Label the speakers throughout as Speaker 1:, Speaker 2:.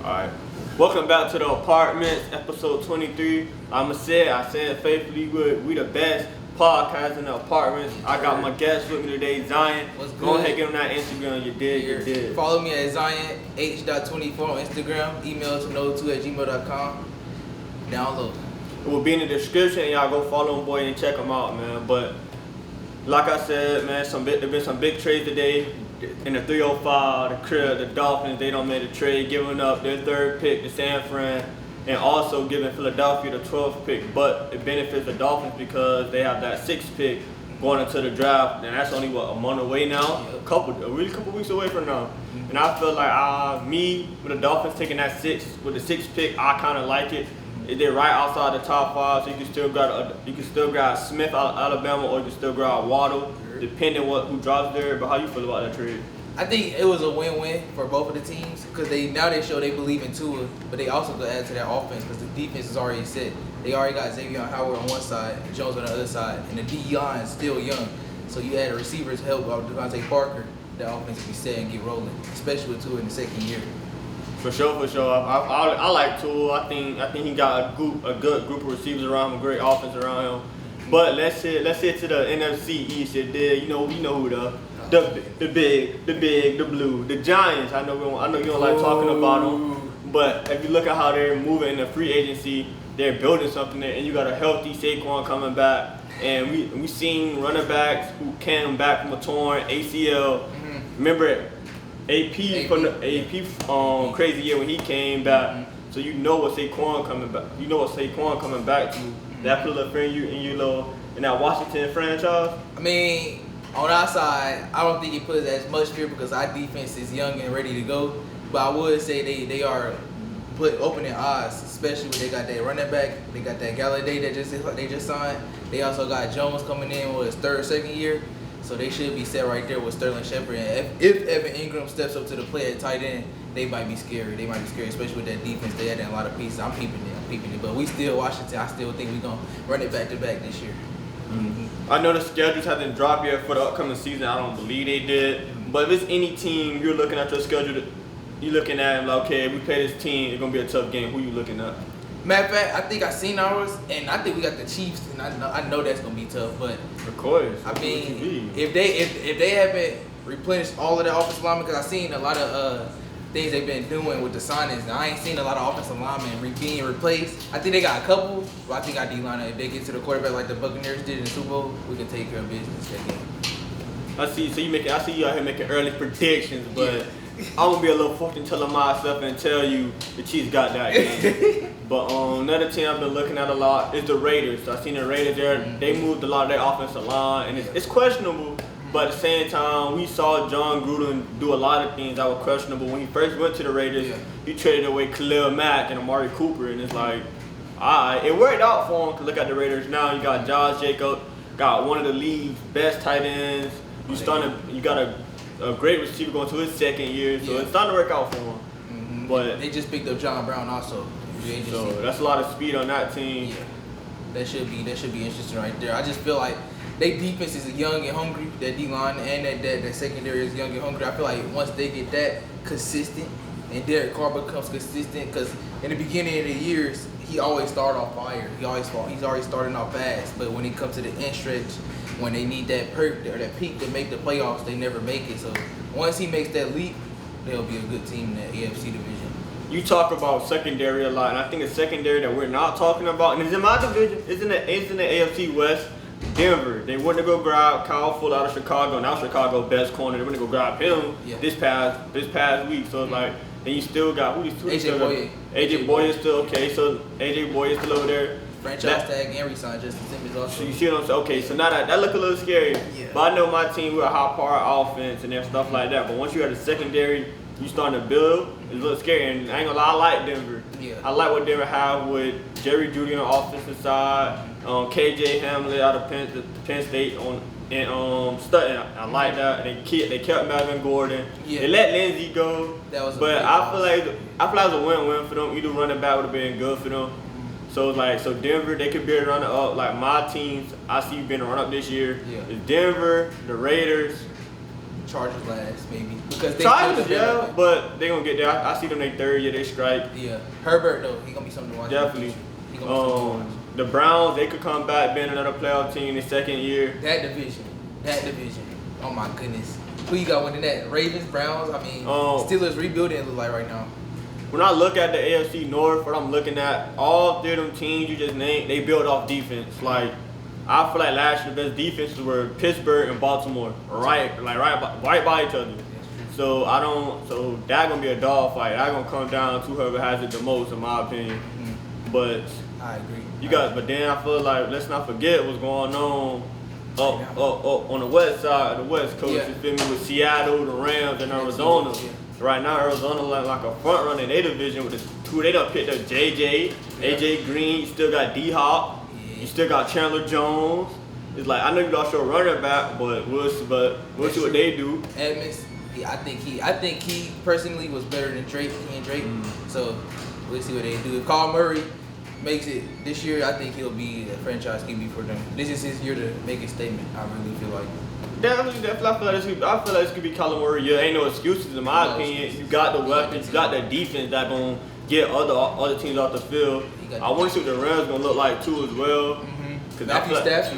Speaker 1: Alright. Welcome back to the apartments, episode 23. I said faithfully, we the best podcast in the apartments. I got my guest with me today, Zion.
Speaker 2: What's good?
Speaker 1: Go ahead and get on that Instagram. You did.
Speaker 2: Follow me at ZionH.24 on Instagram. Email to no2@gmail.com. Download.
Speaker 1: It will be in the description. Y'all go follow him, boy, and check him out, man. But like I said, man, there been some big trades today. In the 305, the Crib, the Dolphins, they don't make a trade, giving up their third pick to San Fran, and also giving Philadelphia the 12th pick. But it benefits the Dolphins because they have that 6th pick going into the draft, and that's only a month away now, a couple weeks away from now. And I feel like with the Dolphins taking that with the 6th pick, I kind of like it. They're right outside the top 5, so you can still grab Smith out of Alabama, or you can still grab Waddle, depending who drops there. But how you feel about that trade?
Speaker 2: I think it was a win-win for both of the teams because they show they believe in Tua, but they also could add to their offense because the defense is already set. They already got Xavier Howard on one side, Jones on the other side, and the D line is still young. So you add a receiver's help out Devontae Parker, the offense will be set and get rolling, especially with Tua in the second year.
Speaker 1: For sure. I like Tua. I think he got a good group of receivers around him, a great offense around him. But let's head to the NFC East. We know who the big, the blue, the Giants. I know you don't like talking about them, but if you look at how they're moving in the free agency, they're building something there, and you got a healthy Saquon coming back, and we seen running backs who came back from a torn ACL. Remember AP from the AP crazy year when he came back. So you know what Saquon coming back. You know what Saquon coming back to. That put a little fear in that Washington franchise.
Speaker 2: I mean, on our side, I don't think it puts as much fear because our defense is young and ready to go. But I would say they are opening odds, especially when they got that running back. They got that Galladay that they just signed. They also got Jones coming in with his second year. So they should be set right there with Sterling Shepard. And if Evan Ingram steps up to the play at tight end, they might be scary. Especially with that defense. They had a lot of pieces. I'm peeping it. But we still, Washington, I still think we're going to run it back-to-back this year.
Speaker 1: I know the schedules haven't dropped yet for the upcoming season. I don't believe they did. But if it's any team, you're looking at your schedule, you're looking at them like, okay, if we play this team, it's going to be a tough game. Who you looking at?
Speaker 2: Matter of fact, I think I seen ours, and I think we got the Chiefs, and I know that's gonna be tough. But
Speaker 1: of course,
Speaker 2: I mean, if they haven't replenished all of the offensive linemen, because I seen a lot of things they've been doing with the signings, and I ain't seen a lot of offensive linemen being replaced. I think they got a couple, but I think our D-line, if they get to the quarterback like the Buccaneers did in the Super Bowl, we can take care of business that game.
Speaker 1: I see you out here making early predictions, but I'm gonna be a little fortune teller myself and tell you the Chiefs got that game. But another team I've been looking at a lot is the Raiders. So I seen the Raiders there. They moved a lot of their offensive line, and it's questionable. But at the same time, we saw John Gruden do a lot of things that were questionable. When he first went to the Raiders, he traded away Khalil Mack and Amari Cooper, and it's like, alright, it worked out for him. Cause look at the Raiders now. You got Josh Jacobs, got one of the league's best tight ends. You got a great receiver going to his second year, so it's starting to work out for him. But
Speaker 2: they just picked up John Brown also.
Speaker 1: So that's a lot of speed on that team.
Speaker 2: Yeah, that should be interesting right there. I just feel like their defense is young and hungry. That D line and that secondary is young and hungry. I feel like once they get that consistent and Derek Carr becomes consistent, because in the beginning of the years he always started off fire. He's already starting off fast, but when it comes to the end stretch, when they need that perk or that peak to make the playoffs, they never make it. So once he makes that leap, they'll be a good team in that AFC division.
Speaker 1: You talk about secondary a lot, and I think a secondary that we're not talking about, and it's in my division, it's in the AFC West, Denver. They went to go grab Kyle Fuller out of Chicago, now Chicago's best corner. They went to go grab him this past week. So it's like, then you still got
Speaker 2: AJ Boye.
Speaker 1: AJ Boye is still okay. So AJ Boye is still over there.
Speaker 2: Franchise tag and resign Justin Simmons also.
Speaker 1: So you see what I'm saying? Okay, so now that look a little scary.
Speaker 2: Yeah.
Speaker 1: But I know my team, we're a high-power offense and stuff like that. But once you have the secondary, you starting to build, it's a little scary. And I ain't gonna lie, I like Denver.
Speaker 2: Yeah.
Speaker 1: I like what Denver have with Jerry Jeudy on the offensive side, KJ Hamler out of Penn State and Sutton. I like that. They kept Melvin Gordon.
Speaker 2: Yeah.
Speaker 1: They let Lindsey go.
Speaker 2: That was
Speaker 1: but I feel like it was a win-win for them. Either running back would have been good for them. So Denver, they could be a runner up. Like my teams, I see being a run up this year.
Speaker 2: Yeah.
Speaker 1: It's Denver, the Raiders,
Speaker 2: Chargers last, maybe. Because they
Speaker 1: Chargers,
Speaker 2: still
Speaker 1: yeah, but they gonna get there. I see them their third year, they strike.
Speaker 2: Yeah. Herbert, though, he going to be something to watch.
Speaker 1: Definitely.
Speaker 2: He gonna be something to watch.
Speaker 1: The Browns, they could come back, being another playoff team in their second year.
Speaker 2: That division. Oh, my goodness. Who you got winning that? Ravens, Browns? I mean, Steelers rebuilding, it look like right now.
Speaker 1: When I look at the AFC North, what I'm looking at, all three of them teams you just named, they build off defense. Like, I feel like last year the best defenses were Pittsburgh and Baltimore, right by each other. So that's gonna be a dog fight. That's gonna come down to whoever has it the most, in my opinion. But
Speaker 2: I agree.
Speaker 1: But then I feel like let's not forget what's going on up on the west side of the West Coast.
Speaker 2: Yeah.
Speaker 1: You feel me? With Seattle, the Rams, and Arizona.
Speaker 2: Yeah.
Speaker 1: Right now, Arizona like a front runner in their division with who they done picked up JJ, AJ Green. You still got D-Hop. You still got Chandler Jones. It's like I know you lost your running back, but we'll see what they do.
Speaker 2: Edmonds, I think he personally was better than Drake. He and Drake. So we'll see what they do. If Kyle Murray makes it this year, I think he'll be a franchise QB for them. This is his year to make a statement. I really feel like.
Speaker 1: Definitely, I feel like this could be Kyler Murray. Yeah, ain't no excuses in my opinion. You got the weapons, you got the defense that gonna get other teams off the field. I want to see what the Rams gonna look like too as well.
Speaker 2: Matthew Stafford.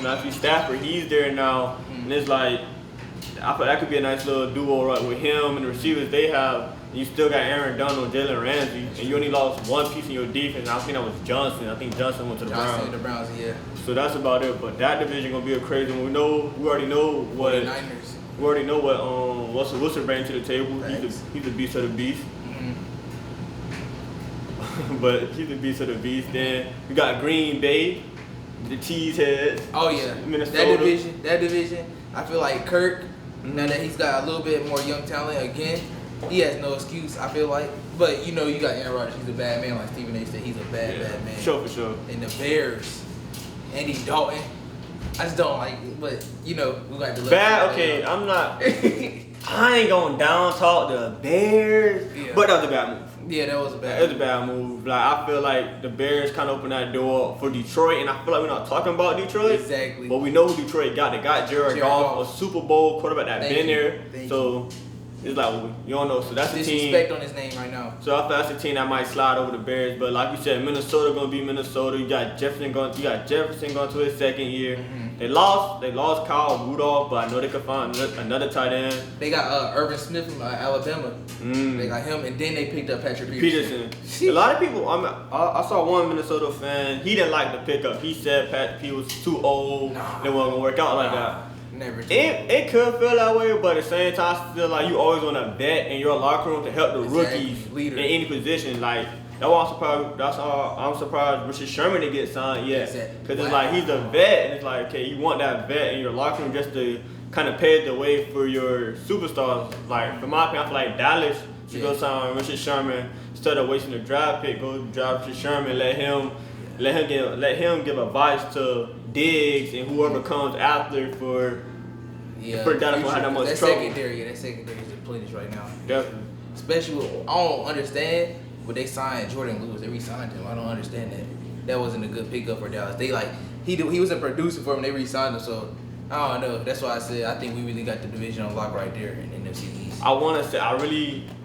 Speaker 1: Matthew Stafford, he's there now, and it's like I feel that could be a nice little duo right with him and the receivers they have. You still got Aaron Donald, Jalen Ramsey, and you only lost one piece in your defense. I think that was Johnson. I think Johnson went to the Browns.
Speaker 2: The Browns, yeah.
Speaker 1: So that's about it. But that division gonna be a crazy one. We already know what.
Speaker 2: Niners.
Speaker 1: We already know what Russell Wilson brings to the table. He's the beast of the beast. But he's the beast of the beast. Then we got Green Bay, the Cheeseheads.
Speaker 2: Oh yeah,
Speaker 1: Minnesota.
Speaker 2: That division. I feel like Kirk. Now that he's got a little bit more young talent again, he has no excuse. I feel like, but you got Aaron Rodgers. He's a bad man, like Stephen A. said. He's a bad man.
Speaker 1: Sure, for sure.
Speaker 2: And the Bears, Andy Dalton. I just don't like it, but we got to look.
Speaker 1: Bad. Okay, I'm not. I ain't gonna down talk the Bears, but that was a bad move.
Speaker 2: Yeah, that was a bad.
Speaker 1: It was a bad move. Like I feel like the Bears kind of opened that door for Detroit, and I feel like we're not talking about Detroit.
Speaker 2: Exactly.
Speaker 1: But we know who Detroit got. They got Jared Goff, a Super Bowl quarterback that been there. So it's like you don't know. So that's a team.
Speaker 2: Disrespect on his name right now.
Speaker 1: So I feel that's a team that might slide over the Bears. But like you said, Minnesota gonna be Minnesota. You got Jefferson going to his second year. They lost Kyle Rudolph, but I know they could find another tight end.
Speaker 2: They got Irvin Smith from Alabama. They got him, and then they picked up Patrick Peterson.
Speaker 1: A lot of people. I saw one Minnesota fan. He didn't like the pickup. He said Pat P was too old. It wasn't gonna work out like that.
Speaker 2: Never.
Speaker 1: It could feel that way, but at the same time, I feel like you always want to bet in your locker room to help the rookies in any position. Like that's why I'm surprised. I'm surprised Richard Sherman didn't get signed yet, because it's like he's a vet, and it's like okay, you want that vet in your locker room just to kind of pave the way for your superstars. Like from my opinion, I feel like Dallas should go sign Richard Sherman instead of wasting the draft pick. Go draft Richard Sherman, let him give advice to Diggs and whoever comes after for Dallas will have that much trouble.
Speaker 2: That secondary is depleted right now.
Speaker 1: Definitely.
Speaker 2: Especially I don't understand when they signed Jordan Lewis. They re-signed him. I don't understand that. That wasn't a good pickup for Dallas. He was a producer for him. They re-signed him. So I don't know. That's why I said I think we really got the division on lock right there in NFC East.
Speaker 1: I want to say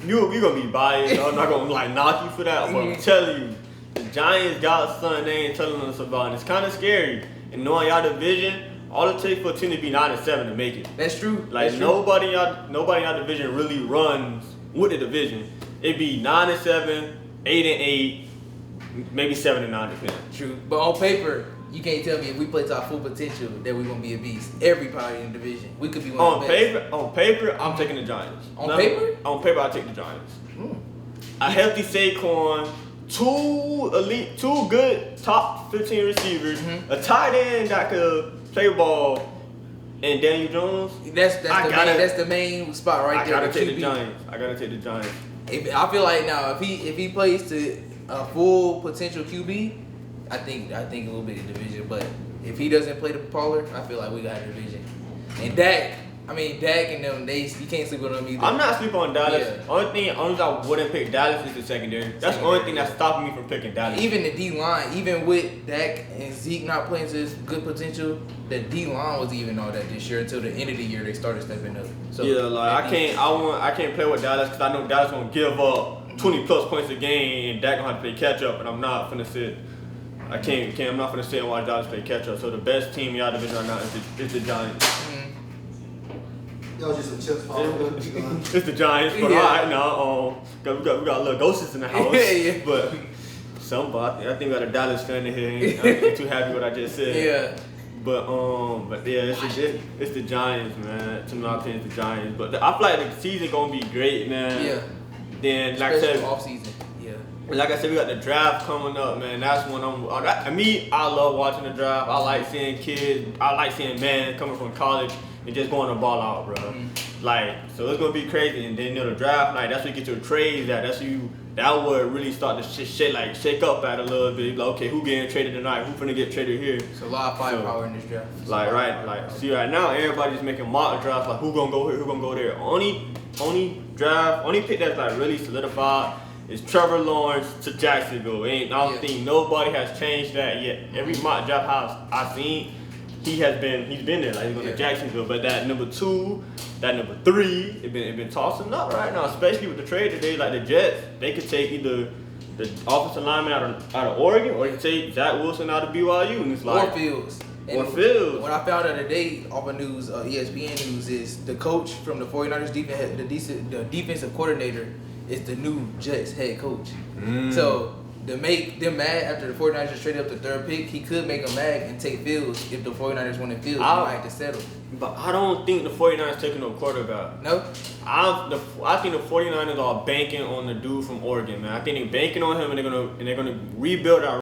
Speaker 1: you're gonna be biased. I'm not gonna knock you for that, but I'm telling you, the Giants got something they ain't telling us about, and it's kind of scary. And knowing y'all division, all it takes for a team to be 9-7 to make it.
Speaker 2: That's true.
Speaker 1: Like nobody in y'all division really runs with the division. It'd be 9-7, 8-8, maybe 7-9 depending.
Speaker 2: True, but on paper, you can't tell me if we play to our full potential that we're gonna be a beast. Everybody in the division, we could be one of the best.
Speaker 1: On paper, I'm taking the Giants.
Speaker 2: On paper,
Speaker 1: I take the Giants. A healthy Saquon. Two good top 15 receivers, a tight end that could play ball, and Daniel Jones.
Speaker 2: That's the main spot right there.
Speaker 1: I gotta take the Giants.
Speaker 2: I feel like now if he plays to a full potential QB, I think it will be the division. But if he doesn't play the Pollard, I feel like we got a division. And Dak I mean, Dak and them, you can't sleep on them either.
Speaker 1: I'm not sleeping on Dallas.
Speaker 2: Yeah.
Speaker 1: Only reason I wouldn't pick Dallas is the secondary. That's the only thing that's stopping me from picking Dallas.
Speaker 2: Even the D-line, even with Dak and Zeke not playing to his good potential, the D-line was even all that this year until the end of the year they started stepping up. So
Speaker 1: yeah, like I can't play with Dallas because I know Dallas gonna give up 20 plus points a game and Dak gonna have to play catch up, and I'm not finna sit. I'm not finna sit and watch Dallas play catch up. So the best team in y'all division right now is the Giants.
Speaker 3: Y'all just some chips falling.
Speaker 1: It's the Giants, but alright now, we got little ghosts in the house.
Speaker 2: Yeah.
Speaker 1: But I think we got a Dallas fan in here. I ain't too happy what I just said.
Speaker 2: Yeah.
Speaker 1: But yeah, it's the Giants, man. To my opinion, it's the Giants. But I feel like the season gonna be great, man.
Speaker 2: Yeah.
Speaker 1: Then like I said,
Speaker 2: off season. Yeah.
Speaker 1: Like I said, we got the draft coming up, man. That's when I love watching the draft. I like seeing kids. I like seeing men coming from college and just going to ball out, bro.
Speaker 2: Mm-hmm.
Speaker 1: Like, so it's gonna be crazy. And then the draft night, that's where you get your trades at. That would really start to shake up at a little bit. Like, okay, who getting traded tonight? Who finna get traded here?
Speaker 2: It's a lot of firepower in this draft.
Speaker 1: Right now, everybody's making mock drafts. Like, who gonna go here? Who gonna go there? Only pick that's like really solidified is Trevor Lawrence to Jacksonville. I don't think nobody has changed that yet. Every mock draft house I've seen, he's been there. Like, he's going to Jacksonville. But that number 2, that number 3, it been tossing up right now. Especially with the trade today, like the Jets, they could take either the offensive lineman out of Oregon, or they could take Zach Wilson out of BYU, and it's like
Speaker 2: Fields.
Speaker 1: What
Speaker 2: I found out today off of news, ESPN news, is the coach from the 49ers the defensive coordinator is the new Jets head coach. So to make them mad after the 49ers traded up the 3rd pick, he could make them mad and take Fields. If the 49ers wanted Fields, they might have to settle.
Speaker 1: But I don't think the 49ers taking no quarterback.
Speaker 2: No?
Speaker 1: I think the 49ers are banking on the dude from Oregon, man. I think they're banking on him, and they're gonna rebuild our